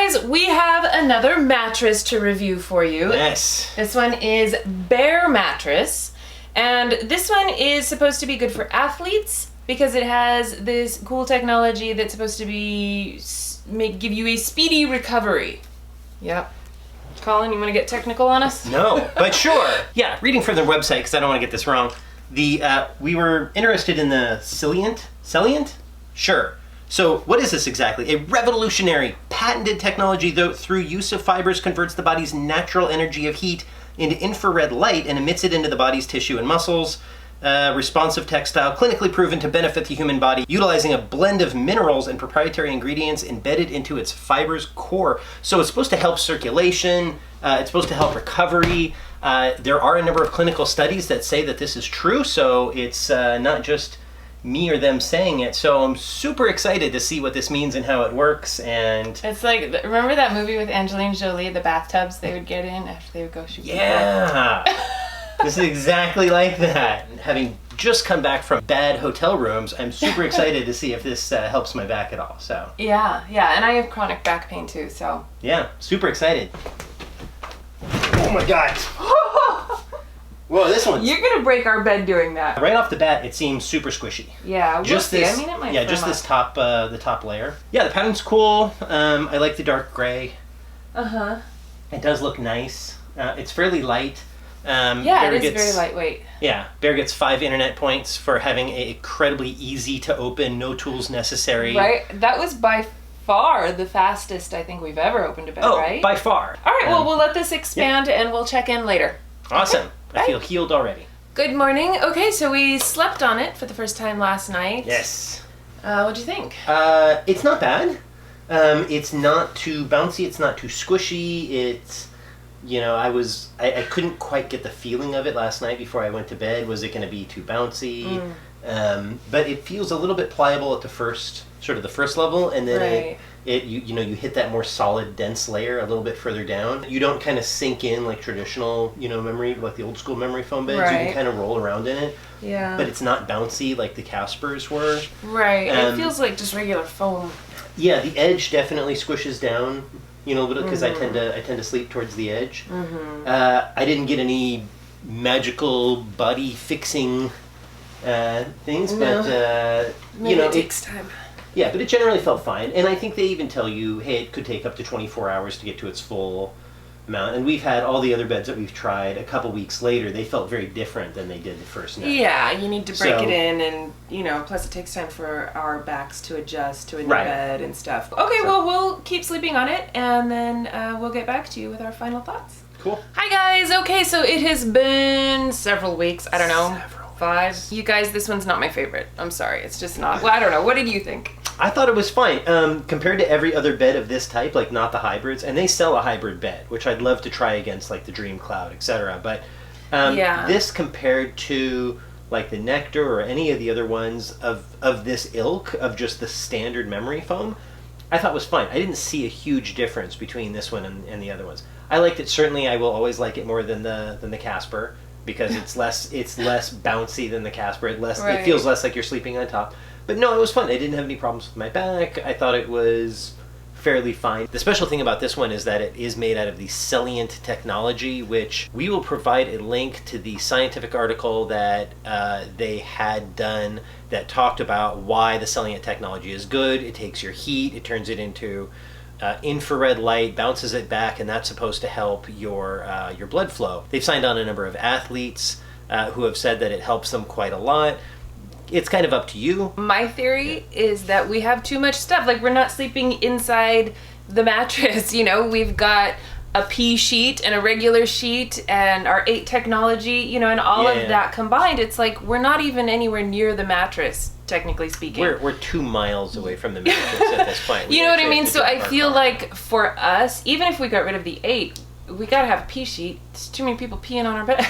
guys, we have another mattress to review for you. Yes. This one is Bear Mattress, and this one is supposed to be good for athletes because it has this cool technology that's supposed to be give you a speedy recovery. Yep. Colin, you want to get technical on us? No, but sure. Yeah, reading from their website, because I don't want to get this wrong. We were interested in the Celient? Sure. So what is this exactly? A revolutionary, patented technology that through use of fibers converts the body's natural energy of heat into infrared light and emits it into the body's tissue and muscles. Responsive textile, clinically proven to benefit the human body, utilizing a blend of minerals and proprietary ingredients embedded into its fiber's core. So it's supposed to help circulation, it's supposed to help recovery. There are a number of clinical studies that say that this is true, so it's not just me or them saying it. So I'm super excited to see what this means and how it works. And it's like, remember that movie with Angelina Jolie, the bathtubs they would get in after they would go shoot? Yeah. This is exactly like that. Having just come back from bad hotel rooms, I'm super excited to see if this helps my back at all. So yeah, and I have chronic back pain too, so. Yeah, super excited. Oh my God. Whoa, this one. You're gonna break our bed doing that. Right off the bat, it seems super squishy. Yeah, we'll just see. this. I mean, it might. Yeah, just this top, the top layer. Yeah, the pattern's cool. I like the dark gray. It does look nice. It's fairly light. Yeah, it is very lightweight. Yeah, Bear gets 5 internet points for having an incredibly easy to open, no tools necessary. Right, that was by far the fastest I think we've ever opened a bed, right? Oh, by far. All right, well, we'll let this expand and we'll check in later. Awesome. Okay, I feel healed already. Good morning. Okay, so we slept on it for the first time last night. Yes. What'd you think? It's not bad. It's not too bouncy. It's not too squishy. It's, you know, I couldn't quite get the feeling of it last night before I went to bed. Was it going to be too bouncy? But it feels a little bit pliable at the first level, and then you hit that more solid, dense layer a little bit further down. You don't kind of sink in like traditional, memory, like the old school memory foam beds. You can kind of roll around in it. Yeah. But it's not bouncy like the Caspers were. Right. It feels like just regular foam. Yeah, the edge definitely squishes down, a little because I tend to sleep towards the edge. I didn't get any magical body fixing things, but it takes time. Yeah, but it generally felt fine, and I think they even tell you, hey, it could take up to 24 hours to get to its full amount. And we've had all the other beds that we've tried a couple weeks later. They felt very different than they did the first night. Yeah, you need to break it in, and plus it takes time for our backs to adjust to a new bed and stuff. Okay, well, we'll keep sleeping on it, and then we'll get back to you with our final thoughts. Cool. Hi guys. Okay, so it has been several weeks. I don't know. 5. You guys, this one's not my favorite. I'm sorry. It's just not. Well, I don't know. What did you think? I thought it was fine. Compared to every other bed of this type, like not the hybrids, and they sell a hybrid bed, which I'd love to try against like the Dream Cloud, etc. But this compared to like the Nectar or any of the other ones of this ilk, of just the standard memory foam, I thought was fine. I didn't see a huge difference between this one and the other ones. I liked it. Certainly, I will always like it more than the Casper, because it's less bouncy than the Casper. It feels less like you're sleeping on top. But no, it was fun. I didn't have any problems with my back. I thought it was fairly fine. The special thing about this one is that it is made out of the Celient technology, which we will provide a link to the scientific article that they had done that talked about why the Celient technology is good. It takes your heat, it turns it into infrared light, bounces it back, and that's supposed to help your blood flow. They've signed on a number of athletes who have said that it helps them quite a lot. It's kind of up to you. My theory is that we have too much stuff. Like, we're not sleeping inside the mattress, We've got a pea sheet and a regular sheet and our 8 technology, and all of that combined. It's like we're not even anywhere near the mattress, technically speaking. We're 2 miles away from the mattress at this point. You know what I mean? So I feel like for us, even if we got rid of the 8, we gotta have a pea sheet. There's too many people peeing on our bed.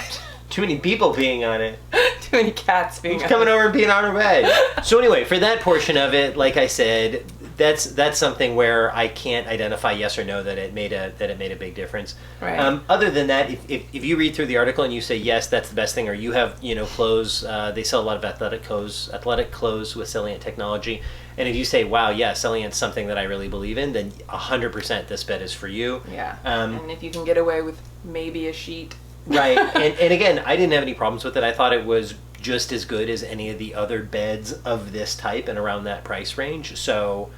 Too many people peeing on it. Too many cats peeing on it. Who's coming over and peeing on our bed? So anyway, for that portion of it, like I said, that's something where I can't identify yes or no that it made a big difference. Right. Other than that, if you read through the article and you say yes, that's the best thing, or you have clothes, they sell a lot of athletic clothes with Celient technology, And if you say, wow, yeah, Celient's something that I really believe in, then 100% this bed is for you. Yeah. And if you can get away with maybe a sheet. Right. And again, I didn't have any problems with it. I thought it was just as good as any of the other beds of this type and around that price range. So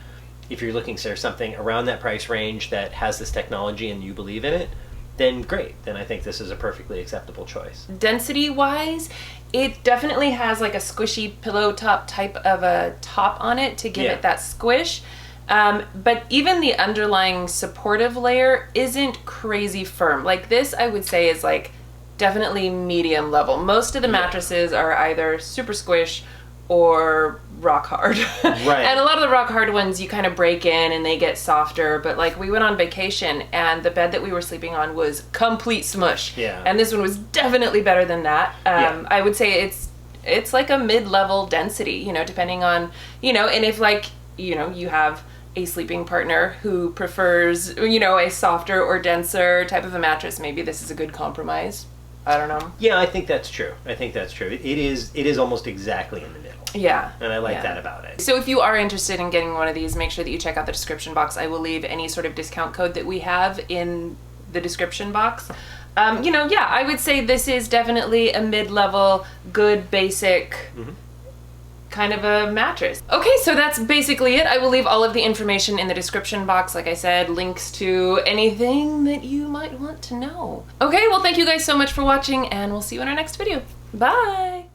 if you're looking for something around that price range that has this technology and you believe in it, then great. Then I think this is a perfectly acceptable choice. Density wise, it definitely has like a squishy pillow top type of a top on it to give it that squish. But even the underlying supportive layer isn't crazy firm. Like this, I would say, is like definitely medium level. Most of the mattresses are either super squish or rock hard. Right. And a lot of the rock hard ones you kind of break in and they get softer, but like we went on vacation and the bed that we were sleeping on was complete smush. Yeah. And this one was definitely better than that. I would say it's like a mid-level density, you know, depending on, you know, and if like, you know, you have a sleeping partner who prefers, you know, a softer or denser type of a mattress, maybe this is a good compromise. I don't know. Yeah, I think that's true. It is almost exactly in the middle. Yeah. And I like that about it. So if you are interested in getting one of these, make sure that you check out the description box. I will leave any sort of discount code that we have in the description box. You know, yeah, I would say this is definitely a mid-level, good, basic kind of a mattress. Okay, so that's basically it. I will leave all of the information in the description box. Like I said, links to anything that you might want to know. Okay, well, thank you guys so much for watching, and we'll see you in our next video. Bye!